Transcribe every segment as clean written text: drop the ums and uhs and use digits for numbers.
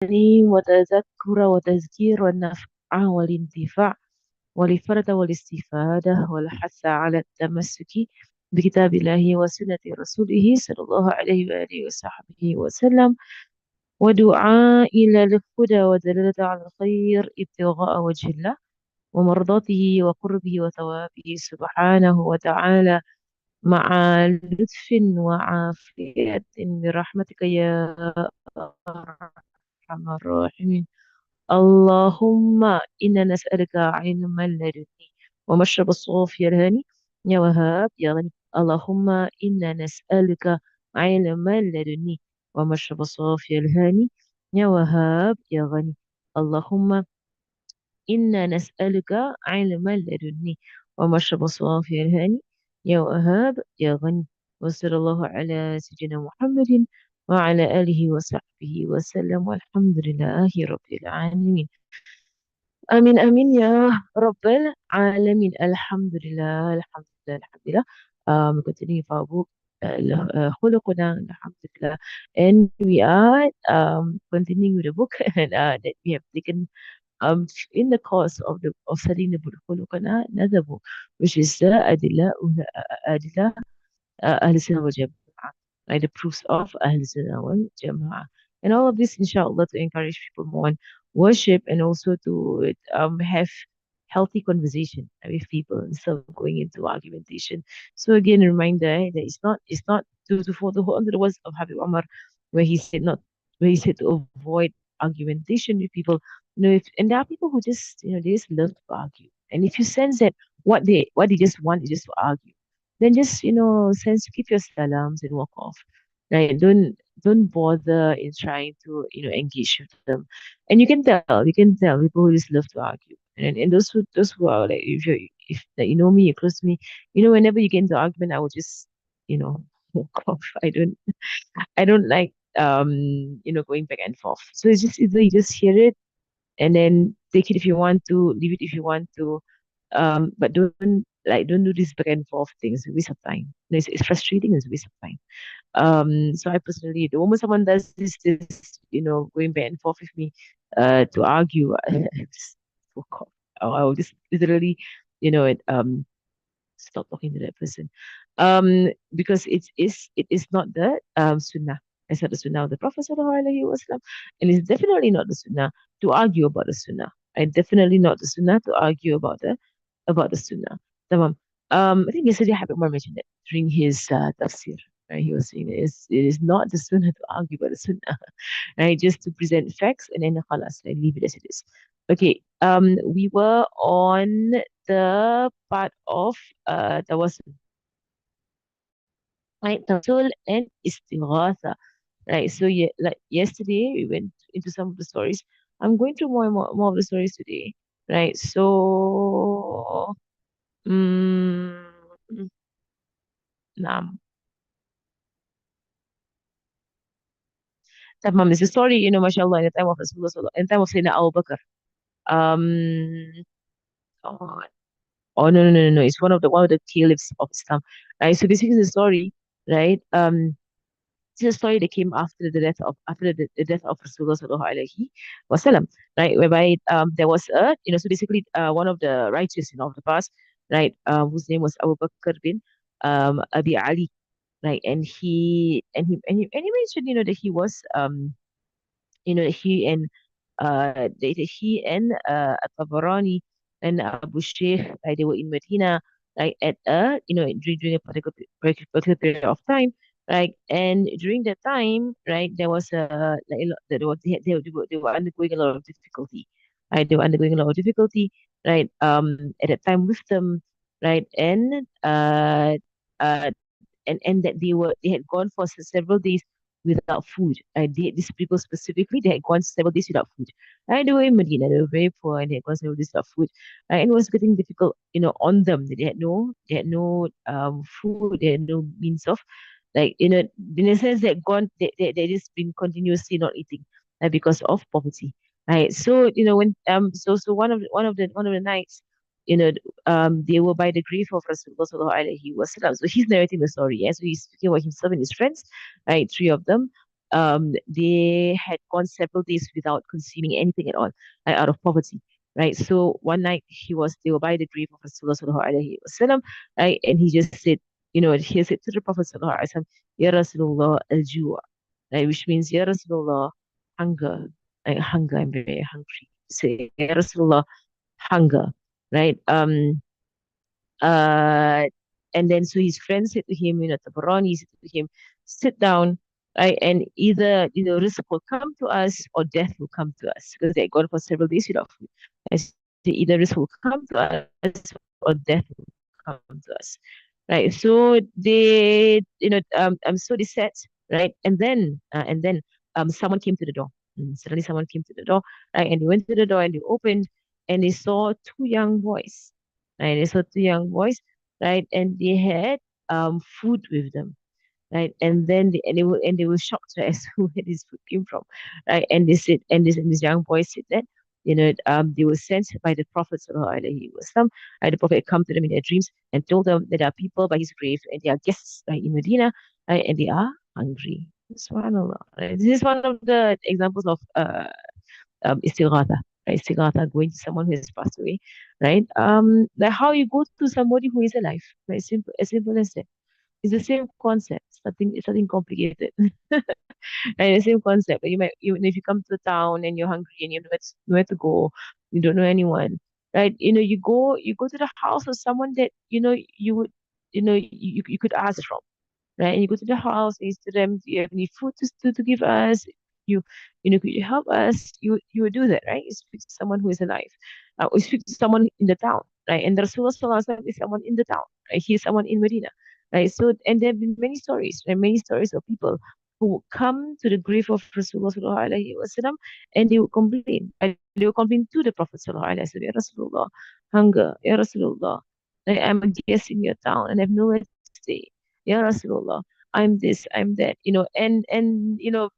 وتذكر وتذكير والنفع والانتفاع والإفادة والاستفادة والحث على التمسك بكتاب الله وسنة رسوله صلى الله عليه وآله وصحبه وسلم ودعاء إلى الهدى ودلالة على الخير ابتغاء وجه الله ومرضاته وقربه وثوابه سبحانه وتعالى مع لطف وعافية برحمتك يا أرحم الراحمين. اللهم إنا نسألك علما لدني ومشرب الصوفي الهاني يا وهاب يا غني. اللهم إنا نسألك علما لدني ومشرب الصوفي الهاني يا وهاب يا غني. اللهم إنا نسألك علما لدني ومشرب صافي الهاني يا وهاب يا غني. وصلى الله على سيدنا محمد وعلى آله وصحبه وسلم والحمد لله رب العالمين. آمين آمين يا رب العالمين. الحمد لله الحمد لله الحمد لله. We continue with our book, Khuluquna, Alhamdulillah. And we are continuing with the book and, that we have taken in the course of the of studying the book Khuluqana, another book, which is the Adila Ahl Sunnah wal Jama'ah, right? The proofs of Ahl Sunnah wal Jama'ah. And all of this, inshallah, to encourage people more on worship and also to have healthy conversation with people instead of going into argumentation. So again, a reminder that it's not to hold on to the words of Habib Omar, where he said not where he said to avoid argumentation with people. And there are people who just they just love to argue. And if you sense that what they just want is just to argue, then just sense keep your salams and walk off. Right? Don't bother in trying to engage with them. And you can tell people who just love to argue. And those who are like, if that you know me, you're close to me, whenever you get into argument, I will just walk off. I don't like going back and forth. So it's just either you just hear it and then take it if you want to, leave it if you want to. But don't do this back and forth things. It's a waste of time. No, it's frustrating. It's a waste of time. So I personally, the moment someone does this, going back and forth with me, to argue, I just walk off. I'll just literally, it stop talking to that person. Because it is not the sunnah. It's not the sunnah of the Prophet sallallahu alaihi wasallam, and it's definitely not the sunnah to argue about the sunnah. And definitely not the sunnah to argue about the sunnah. Tamam. I think yesterday Habib Umar mentioned that during his tafsir. Right? He was saying that it is not the sunnah to argue about the sunnah, right? Just to present facts and then khalas, and leave it as it is. Okay. We were on the part of tawassul, right? Tawassul and istighatha, right? So yeah, like yesterday we went into some of the stories. I'm going through more of the stories today, right? So, mm, nah, tamam. It's a story, mashallah, in the time of Rasulullah, in the time of Sayyidina Abu Bakr. Um, oh, oh, no, no, no, no, no. It's one of the caliphs of Islam, right? So basically, the story, right? This is a story that came after the death of Rasulullah sallallahu alaihi wasallam, right? Whereby there was so basically one of the righteous of the past, right? Whose name was Abu Bakr bin Abi Ali, right? And he mentioned that he was he and he and At-Tabarani and Abu Sheikh, right, they were in Medina, right, at during a particular period of time, right, and during that time, right, there was like there was they were undergoing a lot of difficulty, right, they were undergoing a lot of difficulty, right, at that time with them, right, uh and that they had gone for several days without food. These people specifically, they had gone several days without food. Right? They were in Medina, they were very poor, and they had gone several days without food. Right? And it was getting difficult, on them. They had no food, they had no means of, like, in a sense, they just been continuously not eating, because of poverty. Right? So, so one of the nights, you know, they were by the grave of Rasulullah sallallahu alaihi wasallam. So he's narrating the story. Yeah? So he's speaking about himself and his friends, right? Three of them. they had gone several days without consuming anything at all, out of poverty. Right. So one night they were by the grave of Rasulullah sallallahu alaihi wasallam, right? And he just said, he said to the Prophet sallallahu alaihi wasallam, Ya Rasulullah al-Ju', right? Which means, Ya Rasulullah, hunger. Like hunger, I'm very hungry. Say, Ya Rasulullah, hunger, right? Uh, and then so his friend said to him, Tabarani said to him, sit down, right? And either risk will come to us or death will come to us because they had gone for several days without food. I said, either risk will come to us or death will come to us, right? So so they sat, right? And then someone came to the door. Suddenly, someone came to the door, right? And they went to the door and they opened and they saw two young boys, right? They saw two young boys, right? And they had food with them, right? And they were shocked, right, as to where this food came from, right? And they said, and this young boy said that they were sent by the Prophet sallallahu alaihi wasallam. The Prophet had come to them in their dreams and told them that there are people by his grave and they are guests, right, in Medina, right, and they are hungry. Subhanallah. Right? This is one of the examples of istighatha, right? Istighatha, going to someone who has passed away, right? Like how you go to somebody who is alive, right? Simple as that. It's the same concept. It's nothing complicated. Right? The same concept. Like even if you come to a town and you're hungry and you have nowhere to go, you don't know anyone, right? You go to the house of someone that you would, you could ask from, right? And you go to the house and you to them, do you have any food to give us? You, could you help us? You would do that, right? You speak to someone who is alive. Or you speak to someone in the town, right? And the Rasulullah Sallallahu Alaihi Wasallam is someone in the town, right? He is someone in Medina, right? So, and there have been many stories, right? Many stories of people who come to the grave of Rasulullah Sallallahu Alaihi Wasallam and they would complain. And they would complain to the Prophet Sallallahu Alaihi Wasallam, Ya Rasulullah, hunger, Ya Rasulullah, like, I'm a guest in your town and I have nowhere to stay. Ya Rasulullah, I'm this, I'm that, and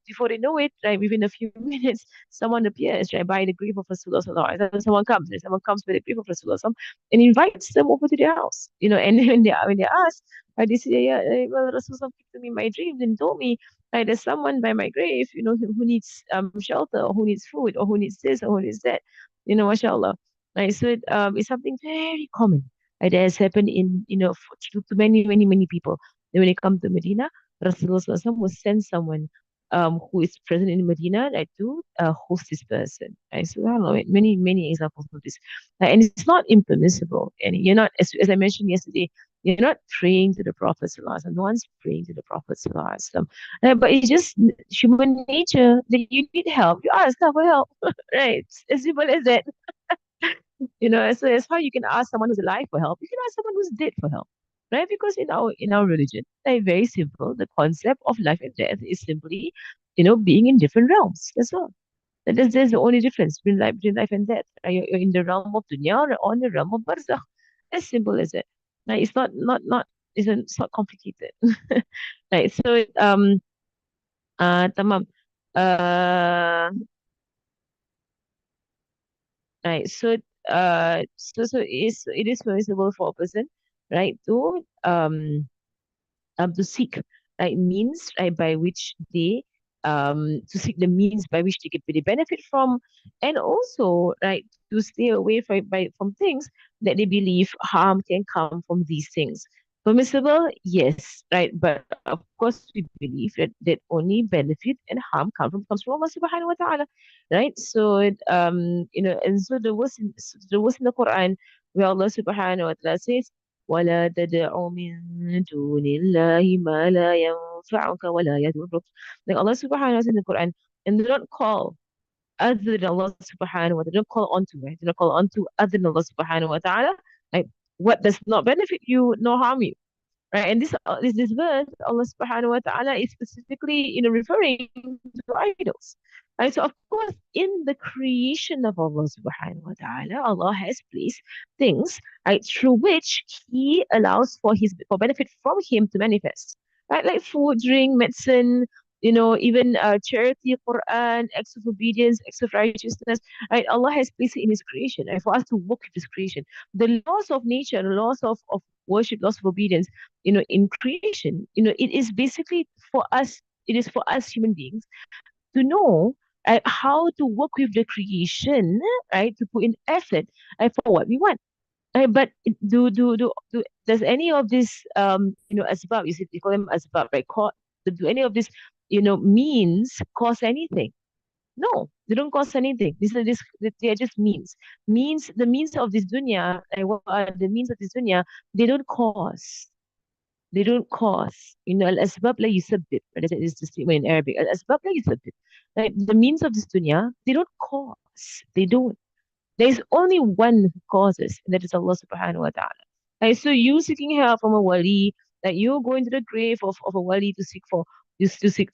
before they know it, right, within a few minutes, someone appears, right, by the grave of Rasulullah sallallahu alaihi wasallam. Someone comes, right, someone comes by the grave of Rasulullah sallallahu alaihi wasallam and invites them over to their house, and when they ask, right, they say, yeah, well, Rasulullah came to me in my dreams and told me, right, there's someone by my grave, who needs shelter or who needs food or who needs this or who needs that, mashallah. Right, so it's something very common. Right, that has happened to many, many, many people. Then when they come to Medina, Rasulullah Sallallahu Alaihi Wasallam will send someone who is present in Medina, right, to host this person. Right? So I know many, many examples of this. And it's not impermissible. And you're not, as I mentioned yesterday, you're not praying to the Prophet Sallallahu Alaihi Wasallam. No one's praying to the Prophet Sallallahu Alaihi Wasallam. But it's just human nature that you need help. You ask for help. Right? As simple as that. So that's how you can ask someone who's alive for help. You can ask someone who's dead for help, right? Because in our religion, like very simple, the concept of life and death is simply, being in different realms. That's all. There's the only difference between life and death. Right? You're in the realm of dunya or in the realm of barzakh. As simple as that. Right? It's not complicated. Right. So tamam. Uh, right. So it is permissible for a person, right, to seek, right, means, right, by which they to seek the means by which they can really benefit from, and also, right, to stay away from things that they believe harm can come from these things. Permissible, yes, right, but of course we believe that only benefit and harm comes from Allah Subhanahu wa Taala, right? So and so the verse in the Quran where Allah Subhanahu wa Taala says, ولا تدع من دون الله ما لا ينفعك ولا يضرك. Like Allah subhanahu wa ta'ala in the Quran, and do not call other than Allah subhanahu wa ta'ala. Do not call on to, right? Do not call on to other than Allah subhanahu wa ta'ala. Like what does not benefit you nor harm you. Right? And this verse, Allah subhanahu wa ta'ala is specifically, referring to idols. Right? So of course, in the creation of Allah subhanahu wa ta'ala, Allah has placed things, right, through which He allows for benefit from Him to manifest. Right? Like food, drink, medicine, even charity, Quran, acts of obedience, acts of righteousness. Right? Allah has placed it in His creation, right, for us to work with His creation. The laws of nature, the laws of worship, laws of obedience, in creation, it is basically for us it is for us human beings to know how to work with the creation, right? To put in effort for what we want. But does any of this asbab, you see, they call them asbab, right? Do any of this, means cause anything? No, they don't cause anything. They are just means. The means of this dunya, what are the means of this dunya? They don't cause. They don't cause. Al-asbab la yusabbib. That is the statement in Arabic. Al-asbab la yusabbib. Like the means of this dunya, they don't cause. They don't. There is only one who causes, and that is Allah subhanahu wa ta'ala. Like, so you seeking help from a wali, that you going to the grave of a wali to seek for to seek,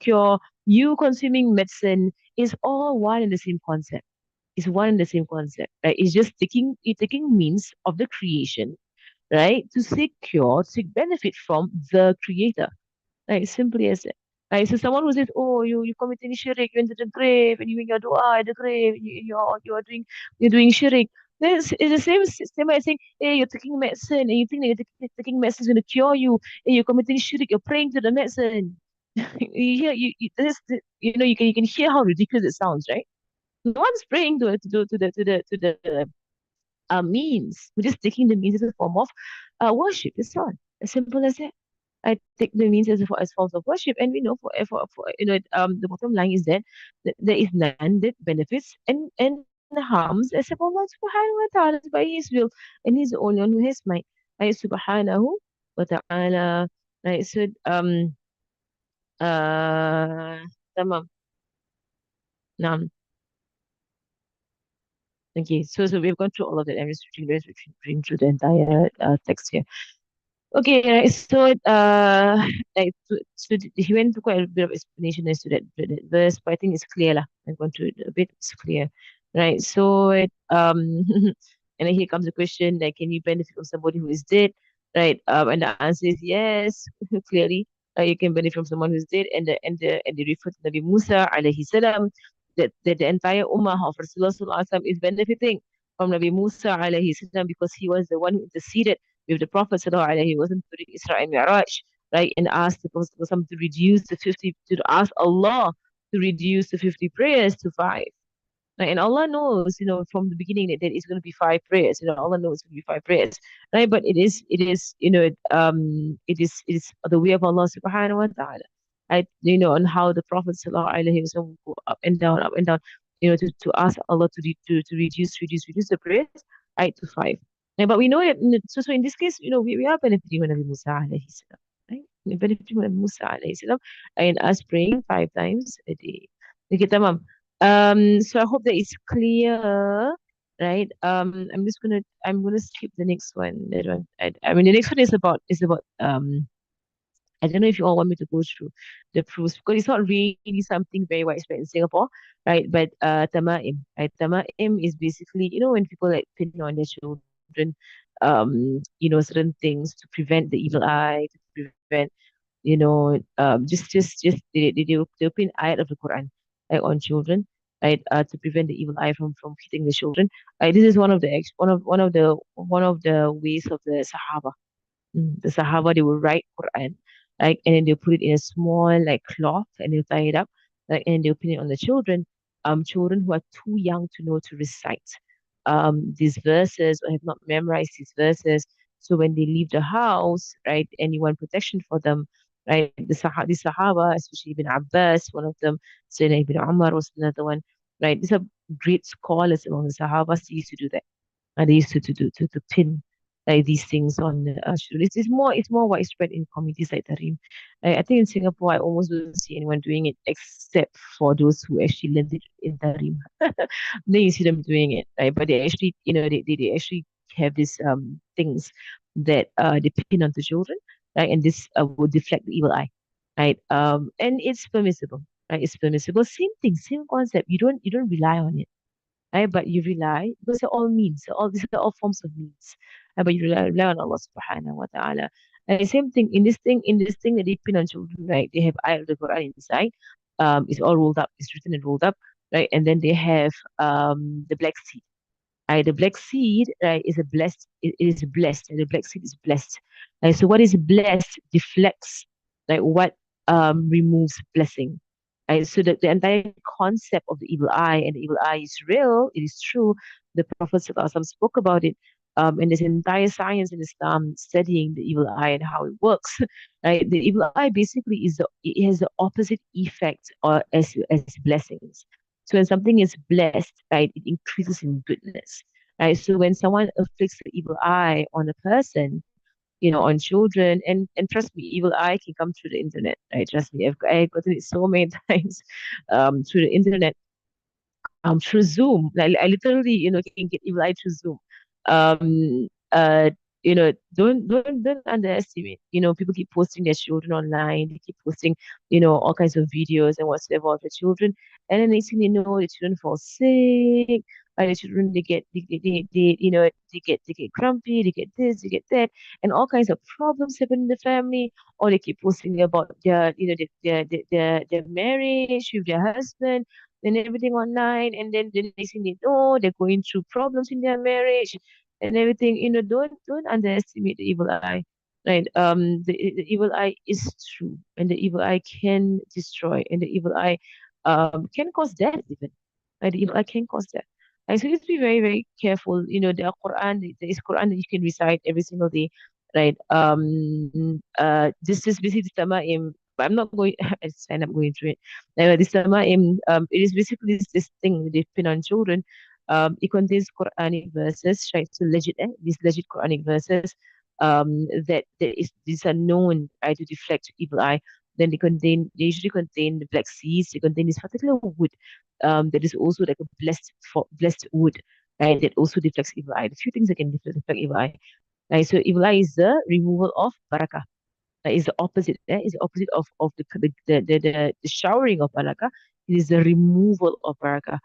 cure, you consuming medicine is all one and the same concept. It's one and the same concept, right? It's just taking means of the creation, right? To seek cure, to seek benefit from the creator. Like simply as that. Like so someone who says, oh, you committing shirk, you went to the grave and you doing your dua at the grave, you're doing shirk. Then it's the same as saying, hey, you're taking medicine and you think that you're taking medicine is going to cure you, and you're committing shirk, you're praying to the medicine. You hear you can hear how ridiculous it sounds, right? No one's praying to the means. We're just taking the means as a form of worship. That's all. As simple as that. I take the means as forms of worship, and we know the bottom line is that there is none that benefits and harms except Allah subhanahu wa ta'ala by His will, and He's the only one who has might. Right, subhanahu wa ta'ala. Right, so uh tamam. Naam. Okay, so we've gone through all of that. I'm just reading through the entire text here. Okay, right. So, he went to quite a bit of explanation as to that verse, but I think it's clear lah. I'm going to a bit. It's clear, right? So, and then here comes the question: like, can you benefit from somebody who is dead, right? And the answer is yes, clearly. You can benefit from someone who's dead, and they refer to Nabi Musa alayhi salam that the entire ummah of Rasulullah sallallahu alaihi wasallam is benefiting from Nabi Musa alayhi salam because he was the one who interceded with the Prophet sallallahu alaihi wasallam during Isra and Mi'raj, right? And asked the Prophet sallallahu alaihi wasallam to reduce the 50, to ask Allah to reduce the 50 prayers to five. Right? And Allah knows, from the beginning that it's going to be five prayers. Allah knows it's going to be five prayers, right? But it is the way of Allah subhanahu wa ta'ala. Right? On how the Prophet sallallahu alaihi wasallam will go up and down, to ask Allah to reduce the prayers, right, to five. Yeah, but we know that, so in this case, we are benefiting from Nabi Musa alayhi salam, right? We're benefiting from Nabi Musa alayhi salam and us praying five times a day. Okay, tamam. So I hope that is clear, right? I'm gonna skip the next one. That one, I mean, the next one is about I don't know if you all want me to go through the proofs because it's not really something very widespread in Singapore, right? But Tamaim, right? Tamaim is basically, when people like pin on their children, certain things to prevent the evil eye, to prevent, just they'll pin ayat of the Quran, like on children, right? To prevent the evil eye from hitting the children. This is one of the ways of the Sahaba. The Sahaba, they will write Quran, like, and then they'll put it in a small like cloth and they'll tie it up, like, and they'll put it on the children who are too young to know to recite these verses or have not memorized these verses. So when they leave the house, right, and you want protection for them, right? The Sahaba, especially Ibn Abbas, one of them, Sayyidina Ibn Umar was another one, right? These are great scholars among the Sahabas. They used to do that, and they used to pin like these things on children. It's more widespread in communities like Tarim. I think in Singapore I almost don't see anyone doing it except for those who actually learned it in Tarim. Then you see them doing it, right? But they actually, they actually have these things that they pin onto children, right? And this will deflect the evil eye, right? And it's permissible, right? It's permissible. Same thing, same concept. You don't rely on it, right? But you rely because they're all means, all these are all forms of means. But you rely on Allah subhanahu wa ta'ala. And the same thing in this thing that they pin on children, right? They have ayat of the Quran inside. It's all rolled up, it's written and rolled up, right? And then they have the black seed. Right? The black seed, right, is a blessed, it is blessed, and the black seed is blessed. Right? So what is blessed deflects like what removes blessing. Right? So the entire concept of the evil eye, and the evil eye is real, it is true. The Prophet ﷺ spoke about it. And there's an entire science in Islam studying the evil eye and how it works. Right? The evil eye basically it has the opposite effect or as blessings. So when something is blessed, right, it increases in goodness. Right. So when someone afflicts the evil eye on a person, on children, and trust me, evil eye can come through the internet, right? Trust me, I've gotten it so many times through the internet, through Zoom. Like I literally, can get evil eye through Zoom. Um, uh, don't underestimate. People keep posting their children online. They keep posting, all kinds of videos and whatsoever of their children. And then next thing you know, the children fall sick. And the children they get grumpy, they get this, they get that, and all kinds of problems happen in the family. Or they keep posting about their marriage with their husband and everything online, and then the next thing they know, they're going through problems in their marriage and everything. Don't underestimate the evil eye. Right. The evil eye is true, and the evil eye can destroy, and the evil eye can cause death even. Right? The evil eye can cause death. And so you have to be very, very careful. There are there is Quran that you can recite every single day. Right. This is basically Tamaim, but I'm not going I sign up going through it. This Tamaim, it is basically this thing that they pin on children. It contains Quranic verses, right? So legit, these legit Quranic verses, that these are known, right, to deflect evil eye. Then they usually contain the black seeds. They contain this particular wood, that is also like a blessed wood, right? That also deflects evil eye. The few things that can deflect evil eye, right? So evil eye is the removal of barakah. Is the opposite. Is the opposite of the showering of barakah. It is the removal of barakah.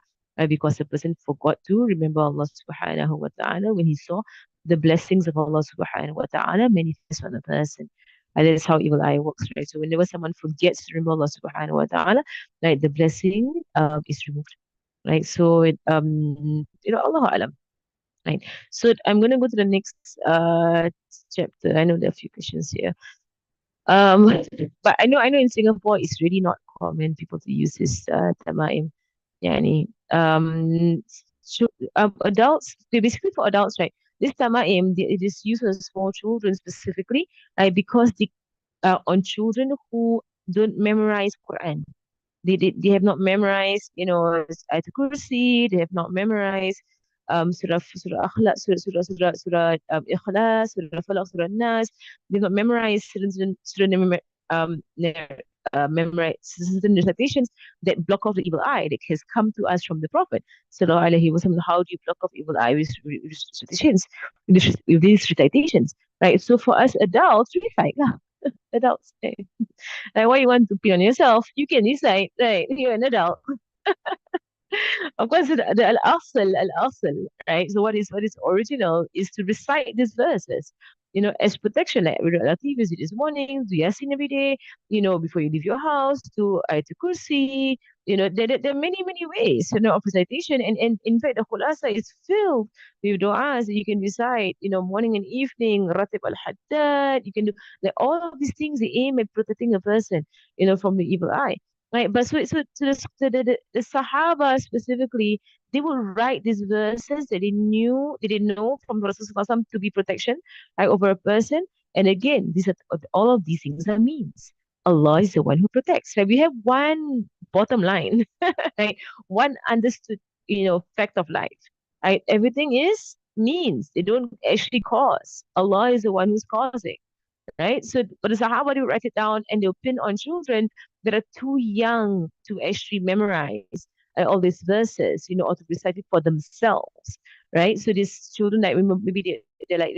Because the person forgot to remember Allah subhanahu wa ta'ala when he saw the blessings of Allah subhanahu wa ta'ala manifest on the person. And that's how evil eye works, right? So whenever someone forgets to remember Allah subhanahu wa ta'ala, right, the blessing is removed. Right. So Allah Alam. Right. So I'm gonna go to the next chapter. I know there are a few questions here. Um, but I know in Singapore it's really not common people to use this tamaim. Yani, adults, basically for adults, right? This tamaim, it is used for small children specifically, right? Because on children who don't memorize Quran. They have not memorized, Ayatul Kursi, they have not memorized Surah Akhlaq, Surah Ikhlas, Surah Falaq, Surah Nas. They've not memorized memorize certain recitations that block off the evil eye that has come to us from the Prophet. Sallallahu Alaihi Wasallam. How do you block off evil eye with recitations, with these recitations? Right. So for us adults, we fight lah. Adults. Eh. Like what you want to pee on yourself, you can decide, right? You're an adult. Of course, the al-asl, right? So what is original is to recite these verses, as protection. Like we visit this morning, do Yasin every day, before you leave your house, do Ayatul Kursi. There are many, many ways, of recitation. And in fact, the Khulasa is filled with du'as that you can recite, morning and evening, Ratib al-Haddad. You can do like all of these things, they aim at protecting a person, from the evil eye. Right, but so the Sahaba specifically, they will write these verses that they know from Rasulullah to be protection, right, over a person. And again, these are all of these things are means. Allah is the one who protects. Right? We have one bottom line, right? One understood, fact of life. Right? Everything is means. They don't actually cause. Allah is the one who's causing, right? So, but the Sahaba, they would write it down and they'll pin on children that are too young to actually memorize all these verses, or to recite it for themselves, right? So these children, like remember, maybe they're like,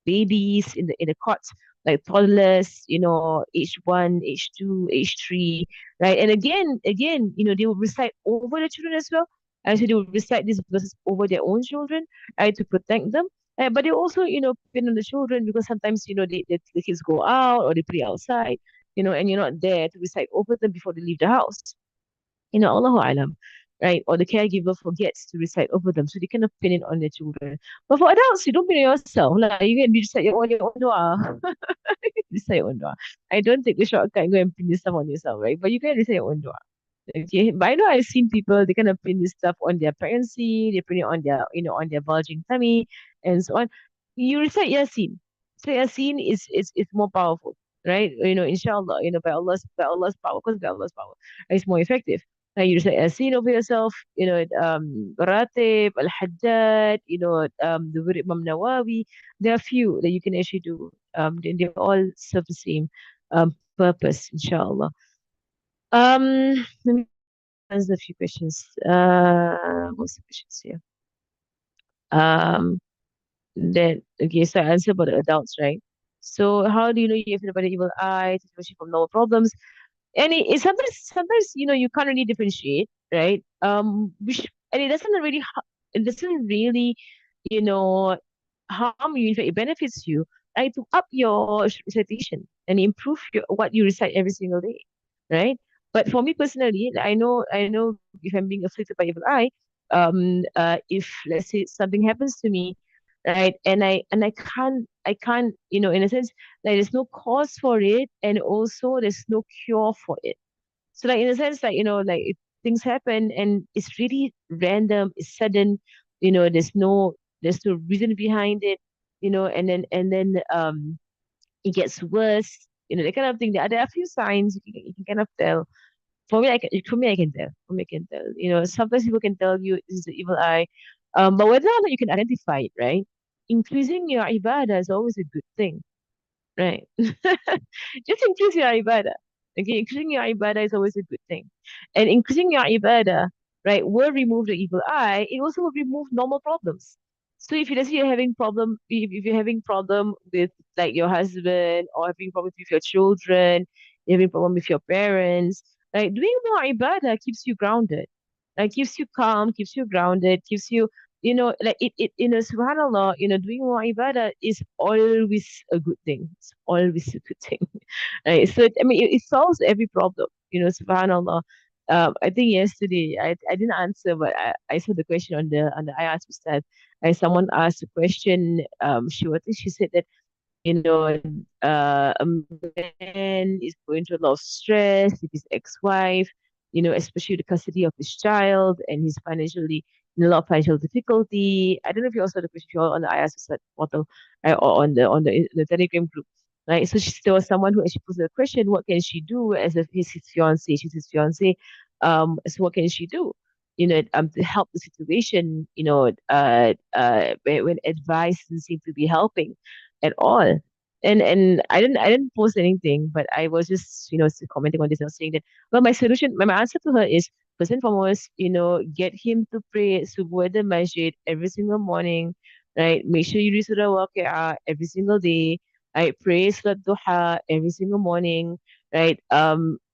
babies in the cots, like toddlers, age one, age two, age three, right? And again, they will recite over the children as well. And so they will recite these verses over their own children, right, to protect them. But they also, pin on the children because sometimes, the kids go out or they play outside, and you're not there to recite over them before they leave the house. Allahu Alam. right? Or the caregiver forgets to recite over them, so they cannot pin it on their children. But for adults, you don't pin it yourself. Like you can recite your own dua. Recite your own dua. I don't take the shortcut and go and pin this stuff on yourself, right? But you can recite your own dua. Okay, but I know I've seen people they kind of pin this stuff on their pregnancy, they pin it on their on their bulging tummy and so on. You recite Yasin. So Yasin is more powerful, right? Inshallah, by Allah's power, because by Allah's power, it's more effective. Now you recite Yasin over yourself, Ratib, Al Haddad, the Word Imam Nawawi. There are few that you can actually do. They all serve the same purpose, inshallah. Let me answer a few questions. What's the questions here? Um, then okay, so I answered about the adults, right? So how do you know you have nobody evil eye, especially from normal problems? And sometimes you can't really differentiate, right? Which and it doesn't really you know harm you. In fact, it benefits you, right? To up your recitation and improve what you recite every single day, right? But for me personally, I know if I'm being afflicted by evil eye, if let's say something happens to me, right, and I can't, in a sense, like there's no cause for it, and also there's no cure for it. So like in a sense, like like if things happen and it's really random, it's sudden, there's no reason behind it, and then it gets worse, that kind of thing. There are a few signs you can kind of tell. For me, I can tell. Sometimes people can tell you this is the evil eye, but whether or not you can identify it, right? Increasing your ibadah is always a good thing, right? Just increase your ibadah. Okay, increasing your ibadah is always a good thing. And increasing your ibadah, right, will remove the evil eye. It also will remove normal problems. So if you let's say you're having problem, if you're having problem with like your husband or having problems with your children, you're having problem with your parents, right? Doing more ibadah keeps you grounded. Like keeps you calm, keeps you grounded, keeps you like subhanallah, doing more ibadah is always a good thing. It's always a good thing. Right. So I mean it solves every problem, subhanallah. I think yesterday I didn't answer, but I saw the question on the I asked Ustad. And someone asked a question, she said that you know, a man is going through a lot of stress with his ex-wife, especially the custody of his child, and he's financially in a lot of financial difficulty. I don't know if you also had the question if you're on the IS portal, right, or on the Telegram group. Right. So there was someone who actually posed a question, what can she do as if he's his fiance, she's his fiance? So what can she do? To help the situation, when advice doesn't seem to be helping at all. And I didn't post anything, but I was just still commenting on this. I was saying that, well, my answer to her is, first and foremost, get him to pray subuh at the masjid every single morning, right? Make sure you read Surah Waqi'ah every single day. Right? Pray Salat Duha every single morning, right?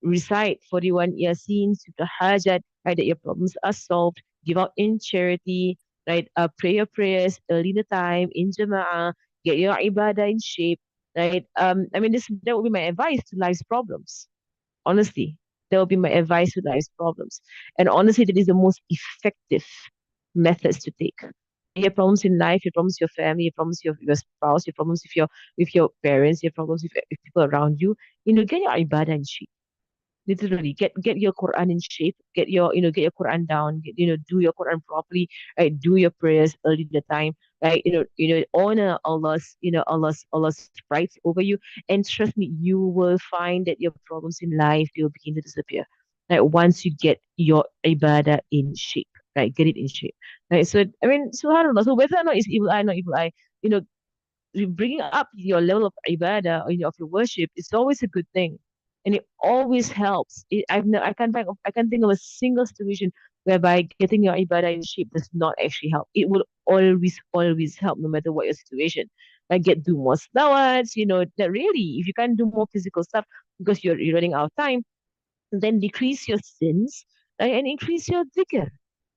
Recite 41 Yasin, Surah Hajat, right? That your problems are solved. Give out in charity, right? Pray your prayers early in the time in Jama'ah, get your ibadah in shape, right? I mean, that would be my advice to life's problems. Honestly, that would be my advice to life's problems. And honestly, that is the most effective methods to take. Your problems in life, your problems with your family, your problems with your spouse, your problems with your parents, your problems with people around you. Get your ibadah in shape. Literally, get your Quran in shape. Get your Quran down. Do your Quran properly. Right, do your prayers early in the time. Right, honor Allah's rights over you. And trust me, you will find that your problems in life will begin to disappear. Right, once you get your ibadah in shape. Right, get it in shape. Right, so I mean, subhanallah. So whether or not it's evil eye, not evil eye, you know, bringing up your level of ibadah or of your worship is always a good thing, and it always helps. I can't think of a single situation whereby getting your ibadah in shape does not actually help. It will always help, no matter what your situation. Like do more slawats, that really, if you can't do more physical stuff because you're running out of time, then decrease your sins, right, and increase your dhikr.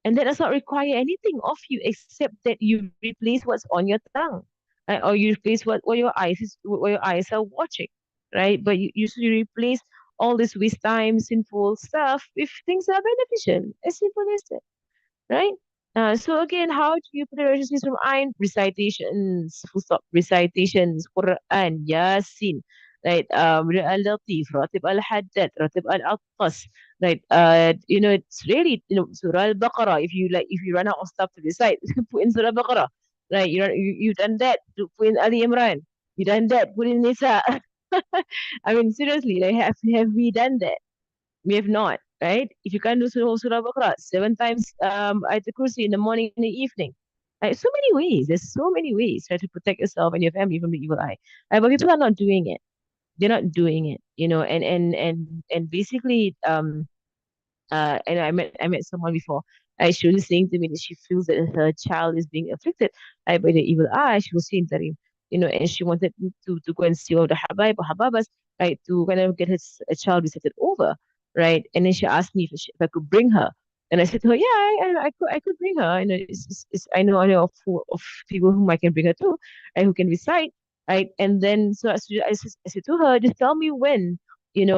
And that does not require anything of you except that you replace what's on your tongue, right? Or you replace what your eyes are watching, right? But you replace all this waste time, sinful stuff if things are beneficial. As simple as that, right? So again, how do you put the recitations from Ain? Recitations, full stop, recitations, Quran, Yasin, right? Al-Latif, Ratib al-Haddad, Ratib al-Attas, right? It's really, Surah al-Baqarah. If you run out of stuff to recite, put in Surah al-Baqarah, right? You've done that, put in Ali Imran. You done that, put in Nisa. I mean, seriously, like, have we done that? We have not, right? If you can't do Surah Baqarah, seven times Ayatul Kursi in the morning and the evening. Right? So many ways. There's so many ways, right, to protect yourself and your family from the evil eye. Right? But people are not doing it. They're not doing it, and basically, and I met someone before. She was saying to me that she feels that her child is being afflicted by the evil eye. She was saying that and she wanted to go and see all the habaib or hababas, right, to kind of get his a child resetted over, right. And then she asked me if I could bring her, and I said to her, yeah, I could bring her. I know of people whom I can bring her to, right, who can recite, right. And then so I said to her, just tell me when, and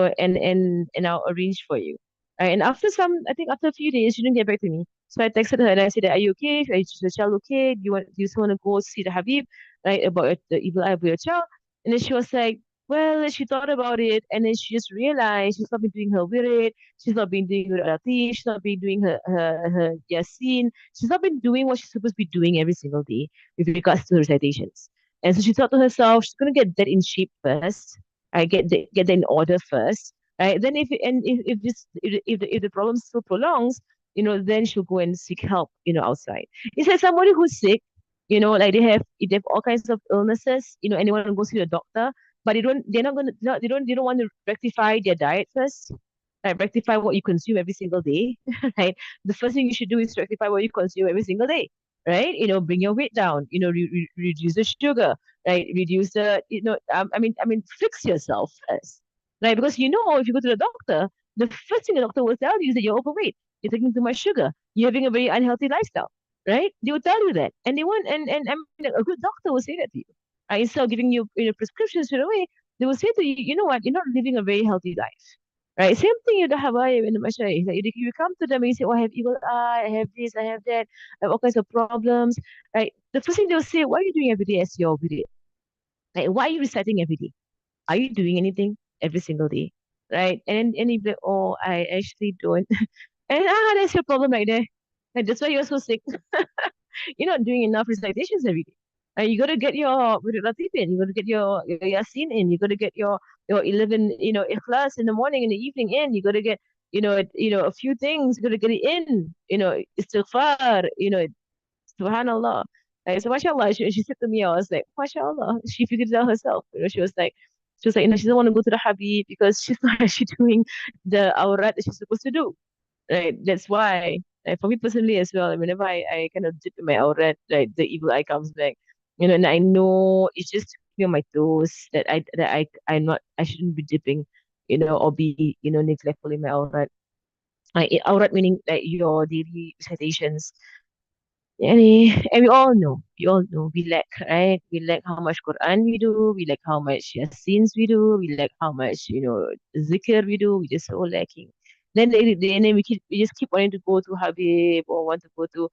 I'll arrange for you. And I think after a few days, she didn't get back to me. So I texted her and I said, "Are you okay? Is your child okay? Do you still want to go see the Habib, right, about the evil eye of your child?" And then she was like, "Well, she thought about it, and then she just realized she's not been doing her wirid, she's not been doing her Latif, she's not been doing her Yasin, she's not been doing what she's supposed to be doing every single day with regards to recitations." And so she thought to herself, she's gonna get that in shape first. I get that in order first, right? Then if the problem still prolongs, then she'll go and seek help, outside. It's like somebody who's sick, like they have all kinds of illnesses, and they want to go see the doctor, but they're not gonna not they don't want to rectify their diet first. Right, rectify what you consume every single day, right? The first thing you should do is rectify what you consume every single day, right? Bring your weight down, reduce the sugar, right? Reduce I mean, fix yourself first, right? Because if you go to the doctor, the first thing the doctor will tell you is that you're overweight, you're taking too much sugar, you're having a very unhealthy lifestyle, right? They will tell you that, and they want, and I mean, a good doctor will say that to you. Instead of giving you, prescriptions straight away, they will say to you, you know what, you're not living a very healthy life. Right, same thing with the Hawaii and the Mashai. Like, if you come to them and you say, "Oh, I have evil eye, I have this, I have that, I have all kinds of problems," right? The first thing they'll say, "What are you doing every day as your video? Like, why are you reciting every day? Are you doing anything every single day?" Right? And if they, "Oh, I actually don't," and that's your problem right there. Like, that's why you're so sick. You're not doing enough recitations every day. You got to get your Latif in. You got to get your Yasin in. You got to get your 11, Ikhlas in the morning and the evening in. You got to get, a few things. You got to get it in. Istighfar. Subhanallah. So mashallah, she said to me, I was like, mashallah, she figured it out herself. She was like, she doesn't want to go to the Habib because she's not actually doing the awrat that she's supposed to do. Right. That's why, for me personally as well, whenever I kind of dip in my outlet, right, the evil eye comes back. And I know it's just to keep me on my toes that I shouldn't be dipping, or be, neglectful in my outlet. Outlet meaning like your daily recitations, and we all know, we lack, right? We lack how much Quran we do, we lack how much Yasins we do, we lack how much, zikr we do, we just so lacking. And then we just keep wanting to go to Habib or want to go to,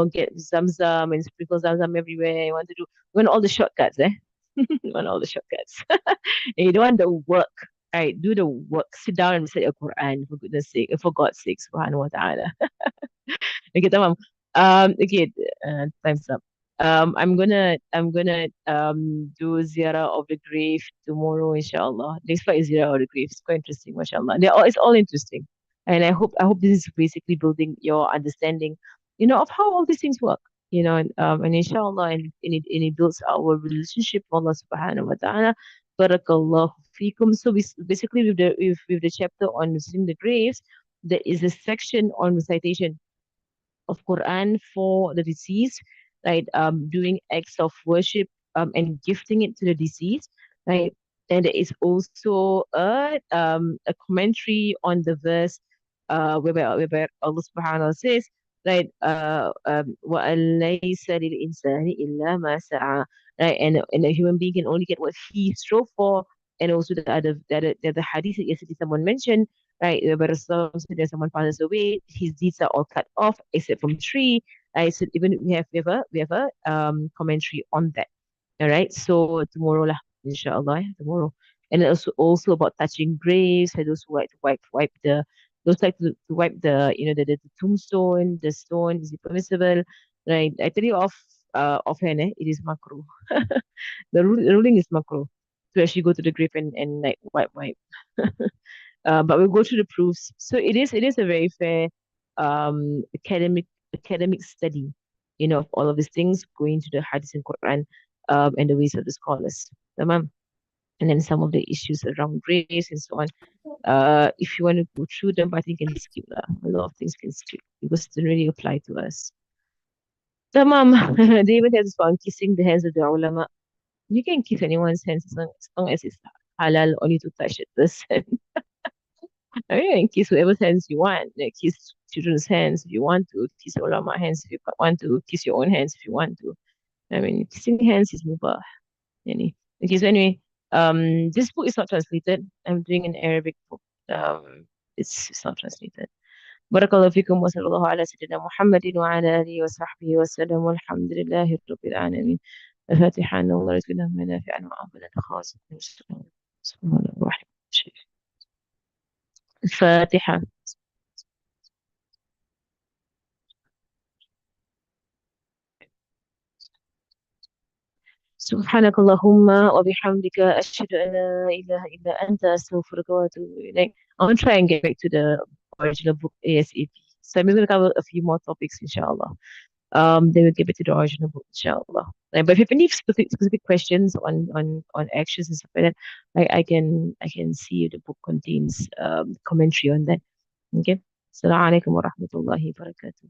get Zamzam and sprinkle Zamzam everywhere. We want all the shortcuts, eh? We want all the shortcuts. And you don't want the work, right? Do the work. Sit down and recite your Quran for goodness sake, for God's sake, subhanahu wa ta'ala. Okay, tamam. Okay, time's up. I'm gonna do ziyarah of the grave tomorrow, inshallah. Next part is ziyarah of the grave. It's quite interesting, mashallah. It's all interesting, and I hope this is basically building your understanding, of how all these things work. And inshallah, and it builds our relationship with Allah Subhanahu wa Taala. Barakallahu fikum. So basically, with the chapter on visiting the graves, there is a section on recitation of Quran for the deceased, right? Doing acts of worship, and gifting it to the deceased, right? And there is also a commentary on the verse, whereby Allah Subhanahu wa Taala says, right? وَأَن لَيْسَ لِلْإِنسَانِ إِلَّا مَا سَعَى, right? And a human being can only get what he strove for, and also the hadith that yesterday someone mentioned, right? Where Rasulullah said that someone passes away, his deeds are all cut off except from three. I said even we have a commentary on that. All right. So tomorrow lah, inshallah, tomorrow. And also about touching graves, and those who like to wipe the those like to wipe the the tombstone, the stone, is it permissible? Right. I tell you offhand, it is makruh. The ruling is makruh to actually go to the grave and like wipe. But we'll go through the proofs. So it is a very fair academic study, of all of these things, going to the hadith and Quran, and the ways of the scholars. Tamam. And then some of the issues around grace and so on. If you want to go through them, I think you can skip lah. A lot of things can skip because it doesn't really apply to us. Tamam. They even have this one kissing the hands of the ulama. You can kiss anyone's hands as long as it's halal, only to touch it person. I mean, you can kiss whoever's hands you want. Like, kiss children's hands if you want to. Kiss ulama hands if you want to. Kiss your own hands if you want to. I mean, kissing hands is mubah. Yani. Okay, so anyway, this book is not translated. I'm doing an Arabic book. It's not translated. بارك الله فيكم وصلى الله على سيدنا محمد وعلى آله وصحبه وسلم والحمد لله رب العالمين. الفاتحة أن الله رزقنا منافعا وعملا خاصة. بسم الله الرحمن الرحيم. الفاتحة. سبحانك اللهم وبحمدك أشهد أن لا إله إلا أنت أستغفرك وأتوب إليك. I'll try and get back to the original book ASAP. So I'm going to cover a few more topics, inshallah. Then we'll get back to the original book, inshallah. But if you have any specific questions on actions and stuff like that, I can see if the book contains commentary on that. Okay. Assalamu alaikum wa rahmatullahi wa barakatuh.